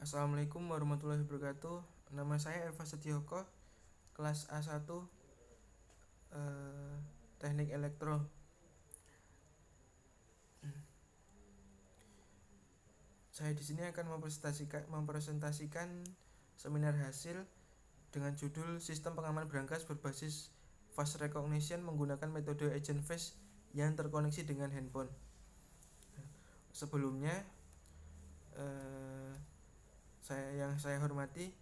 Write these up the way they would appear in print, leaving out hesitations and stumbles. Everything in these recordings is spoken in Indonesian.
Assalamualaikum warahmatullahi wabarakatuh. Nama saya Erva Setioko, kelas A1, Teknik Elektro. Saya di sini akan mempresentasikan seminar hasil dengan judul Sistem Pengaman Berangkas berbasis Face Recognition menggunakan metode Agent Face yang terkoneksi dengan handphone. Sebelumnya, saya hormati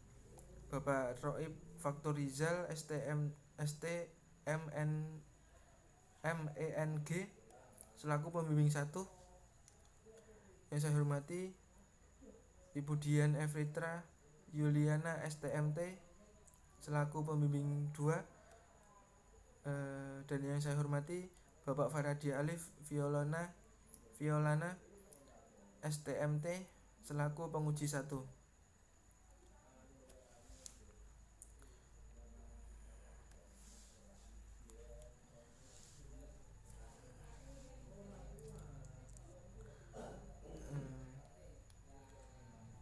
Bapak Roib Faktorizal STMENG selaku pembimbing 1. Yang saya hormati Ibu Dian Evitra Yuliana STMT selaku pembimbing 2. Dan yang saya hormati Bapak Faradi Alif Violana STMT selaku penguji 1.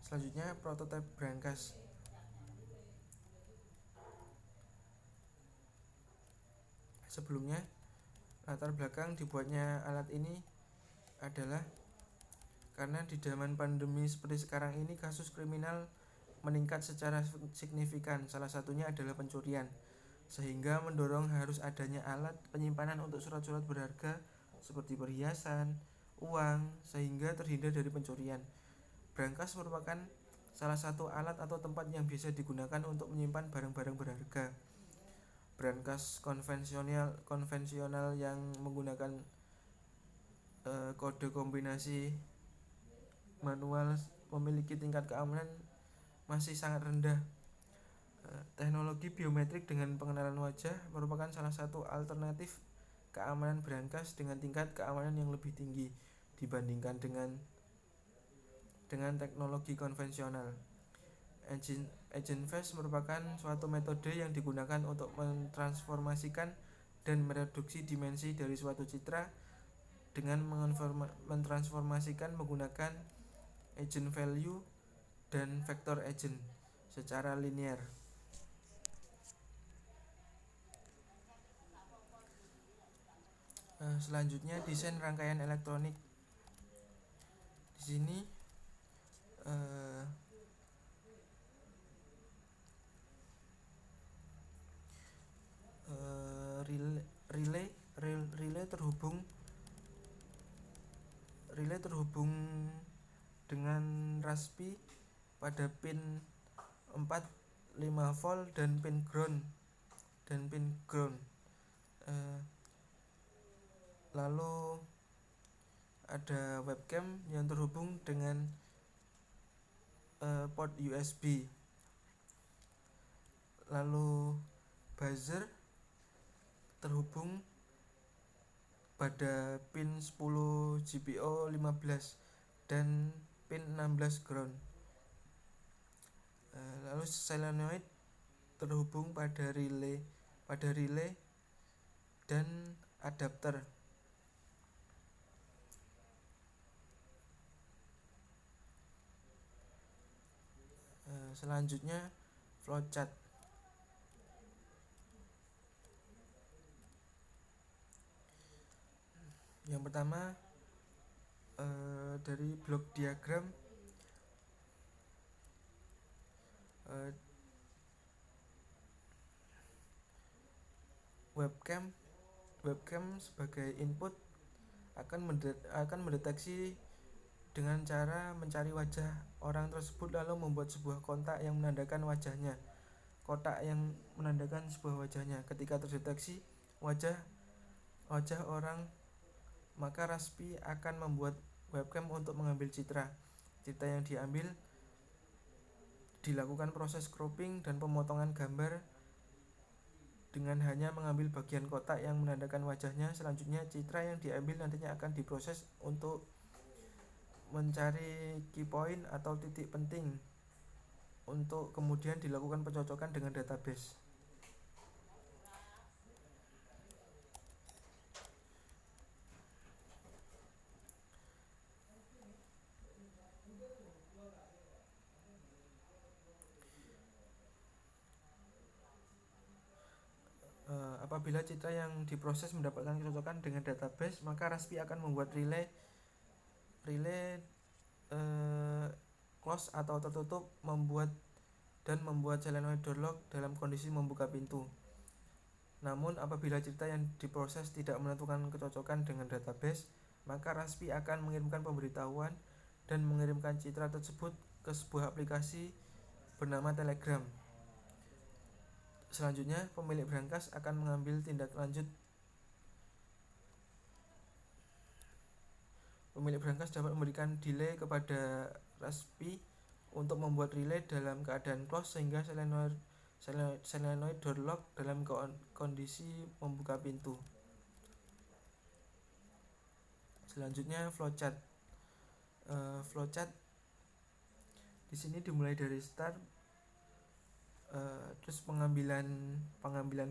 Selanjutnya prototipe brankas. Sebelumnya, latar belakang dibuatnya alat ini adalah karena di zaman pandemi seperti sekarang ini kasus kriminal meningkat secara signifikan. Salah satunya adalah pencurian, sehingga mendorong harus adanya alat penyimpanan untuk surat-surat berharga seperti perhiasan, uang, sehingga terhindar dari pencurian. Brankas merupakan salah satu alat atau tempat yang bisa digunakan untuk menyimpan barang-barang berharga. Brankas konvensional yang menggunakan kode kombinasi manual memiliki tingkat keamanan masih sangat rendah. Teknologi biometrik dengan pengenalan wajah merupakan salah satu alternatif keamanan brankas dengan tingkat keamanan yang lebih tinggi dibandingkan dengan teknologi konvensional. Agent Face merupakan suatu metode yang digunakan untuk mentransformasikan dan mereduksi dimensi dari suatu citra dengan mentransformasikan menggunakan agent value dan vektor agent secara linear. Selanjutnya desain rangkaian elektronik. Di sini relay terhubung dengan Raspi pada pin 4, 5 volt dan pin ground. Lalu ada webcam yang terhubung dengan port USB. Lalu buzzer terhubung pada pin 10 GPO 15 dan pin 16 ground. Lalu solenoid terhubung pada relay dan adapter. Selanjutnya flowchart. Yang pertama dari blok diagram webcam sebagai input akan mendeteksi dengan cara mencari wajah orang tersebut lalu membuat sebuah kotak yang menandakan wajahnya. Ketika terdeteksi wajah orang, maka Raspi akan membuat webcam untuk mengambil citra. Citra yang diambil dilakukan proses cropping dan pemotongan gambar dengan hanya mengambil bagian kotak yang menandakan wajahnya. Selanjutnya citra yang diambil nantinya akan diproses untuk mencari key point atau titik penting untuk kemudian dilakukan pencocokan dengan database. apabila citra yang diproses mendapatkan kecocokan dengan database, maka Raspi akan membuat relay close atau tertutup membuat solenoid door lock dalam kondisi membuka pintu. Namun apabila citra yang diproses tidak menentukan kecocokan dengan database, maka Raspi akan mengirimkan pemberitahuan dan mengirimkan citra tersebut ke sebuah aplikasi bernama Telegram. Selanjutnya, pemilik berangkas akan mengambil tindak lanjut. Pemilik berangkas dapat memberikan delay kepada Raspi untuk membuat relay dalam keadaan close sehingga solenoid door lock dalam kondisi membuka pintu. Selanjutnya flowchart. Flowchart di sini dimulai dari start, terus pengambilan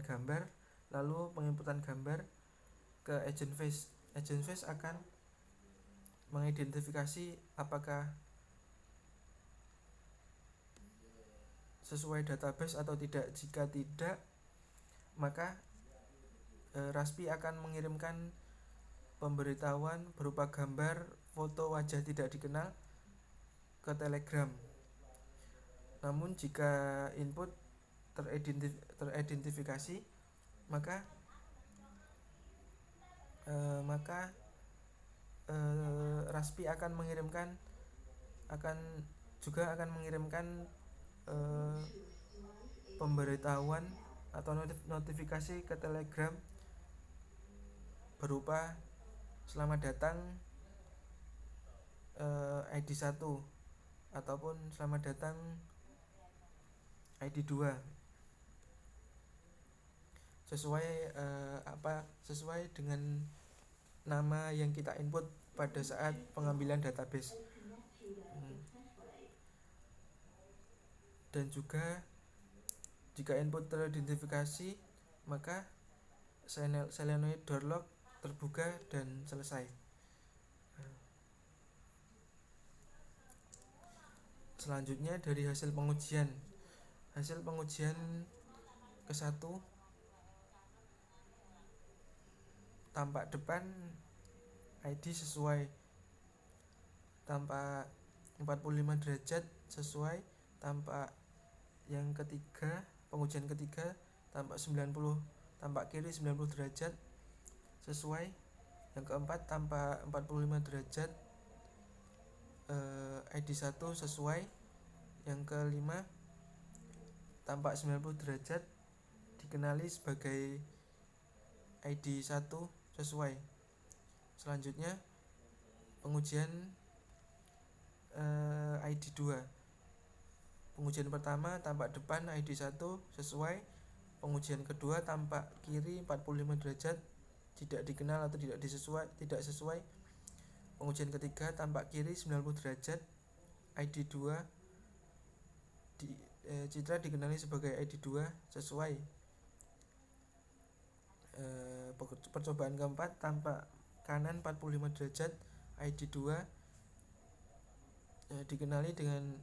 gambar, lalu penginputan gambar ke agent face. Agent face akan mengidentifikasi apakah sesuai database atau tidak. Jika tidak, maka Raspi akan mengirimkan pemberitahuan berupa gambar foto wajah tidak dikenal ke Telegram. Namun jika input teridentifikasi, maka Raspi akan mengirimkan pemberitahuan atau notifikasi ke Telegram berupa selamat datang ID 1 ataupun selamat datang ID 2 sesuai dengan nama yang kita input pada saat pengambilan database. Dan juga jika input teridentifikasi, maka solenoid door lock terbuka dan selesai. Selanjutnya dari hasil pengujian ke-1, tampak depan ID sesuai, tampak 45 derajat sesuai, tampak yang ketiga, pengujian ketiga tampak kiri 90 derajat sesuai, yang keempat tampak 45 derajat ID 1 sesuai, yang kelima tampak 90 derajat dikenali sebagai ID 1 sesuai. Selanjutnya pengujian ID 2. Pengujian pertama tampak depan ID 1 sesuai, pengujian kedua tampak kiri 45 derajat tidak dikenal atau tidak sesuai, pengujian ketiga tampak kiri 90 derajat ID 2 citra dikenali sebagai ID 2 sesuai. Percobaan keempat tampak kanan 45 derajat ID 2 dikenali dengan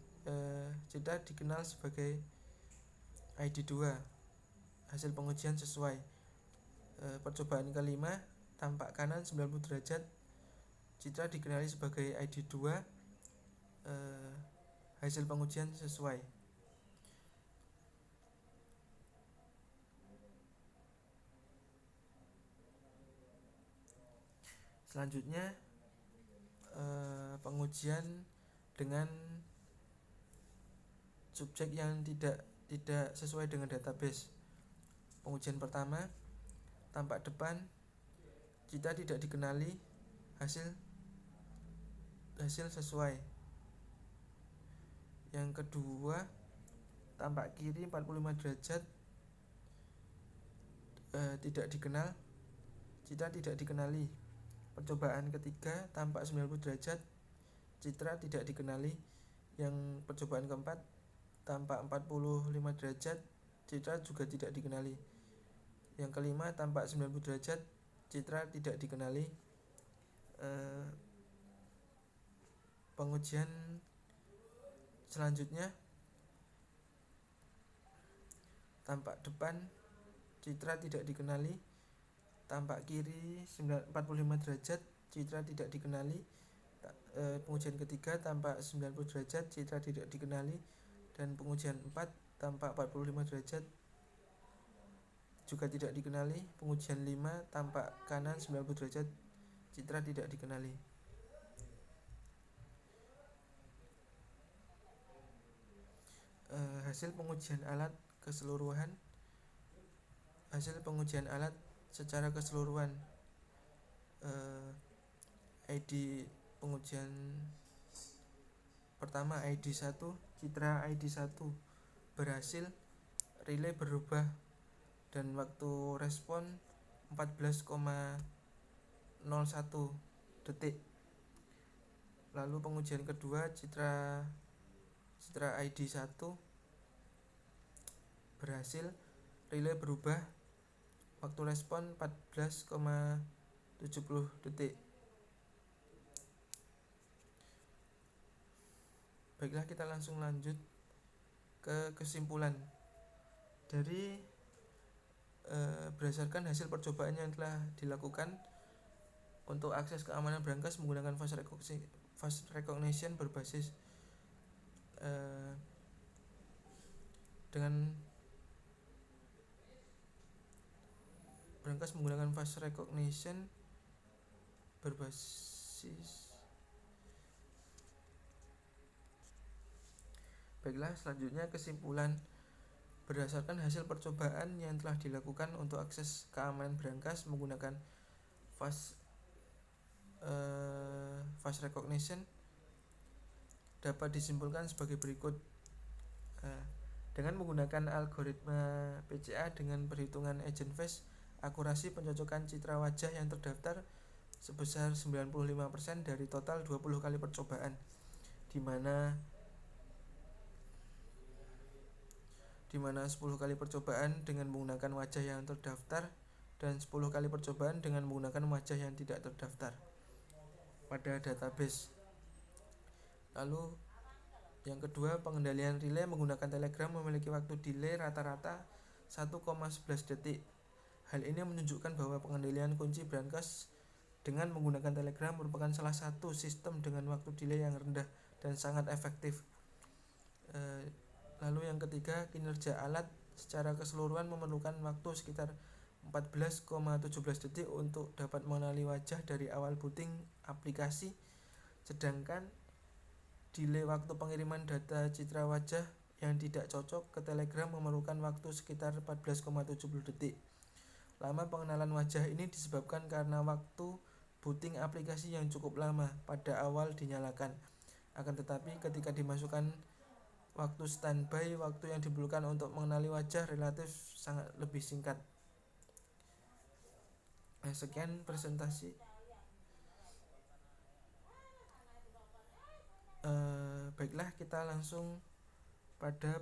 citra dikenal sebagai ID 2, hasil pengujian sesuai. Percobaan kelima tampak kanan 90 derajat citra dikenali sebagai ID 2, hasil pengujian sesuai. Selanjutnya pengujian dengan subjek yang tidak sesuai dengan database. Pengujian pertama tampak depan citra tidak dikenali, hasil sesuai. Yang kedua tampak kiri 45 derajat tidak dikenal, citra tidak dikenali. Percobaan ketiga tampak 90 derajat citra tidak dikenali. Yang percobaan keempat tampak 45 derajat citra juga tidak dikenali. Yang kelima tampak 90 derajat citra tidak dikenali. Pengujian selanjutnya tampak depan citra tidak dikenali. Tampak kiri 45 derajat, citra tidak dikenali. Pengujian ketiga tampak 90 derajat, citra tidak dikenali. Dan pengujian 4 tampak 45 derajat, juga tidak dikenali. Pengujian 5 tampak kanan 90 derajat, citra tidak dikenali. Hasil pengujian alat keseluruhan. Hasil pengujian alat secara keseluruhan. ID pengujian pertama ID 1, citra ID 1 berhasil, relay berubah dan waktu respon 14,01 detik. Lalu pengujian kedua citra ID 1 berhasil, relay berubah, waktu respon 14,70 detik. Baiklah, kita langsung lanjut ke kesimpulan. Dari berdasarkan hasil percobaan yang telah dilakukan untuk akses keamanan berangkas menggunakan face recognition berbasis dengan berangkas menggunakan face recognition berbasis. Baiklah, selanjutnya kesimpulan. Berdasarkan hasil percobaan yang telah dilakukan untuk akses keamanan berangkas menggunakan face recognition dapat disimpulkan sebagai berikut. Dengan menggunakan algoritma PCA dengan perhitungan agent face, akurasi pencocokan citra wajah yang terdaftar sebesar 95% dari total 20 kali percobaan, di mana 10 kali percobaan dengan menggunakan wajah yang terdaftar dan 10 kali percobaan dengan menggunakan wajah yang tidak terdaftar pada database. Lalu yang kedua, pengendalian relay menggunakan Telegram memiliki waktu delay rata-rata 1,11 detik. Hal ini menunjukkan bahwa pengendalian kunci berangkas dengan menggunakan Telegram merupakan salah satu sistem dengan waktu delay yang rendah dan sangat efektif. Lalu yang ketiga, kinerja alat secara keseluruhan memerlukan waktu sekitar 14,17 detik untuk dapat mengenali wajah dari awal booting aplikasi, sedangkan delay waktu pengiriman data citra wajah yang tidak cocok ke Telegram memerlukan waktu sekitar 14,70 detik. Lama pengenalan wajah ini disebabkan karena waktu booting aplikasi yang cukup lama pada awal dinyalakan. Akan tetapi ketika dimasukkan waktu standby, waktu yang diperlukan untuk mengenali wajah relatif sangat lebih singkat. Sekian presentasi. Baiklah, kita langsung pada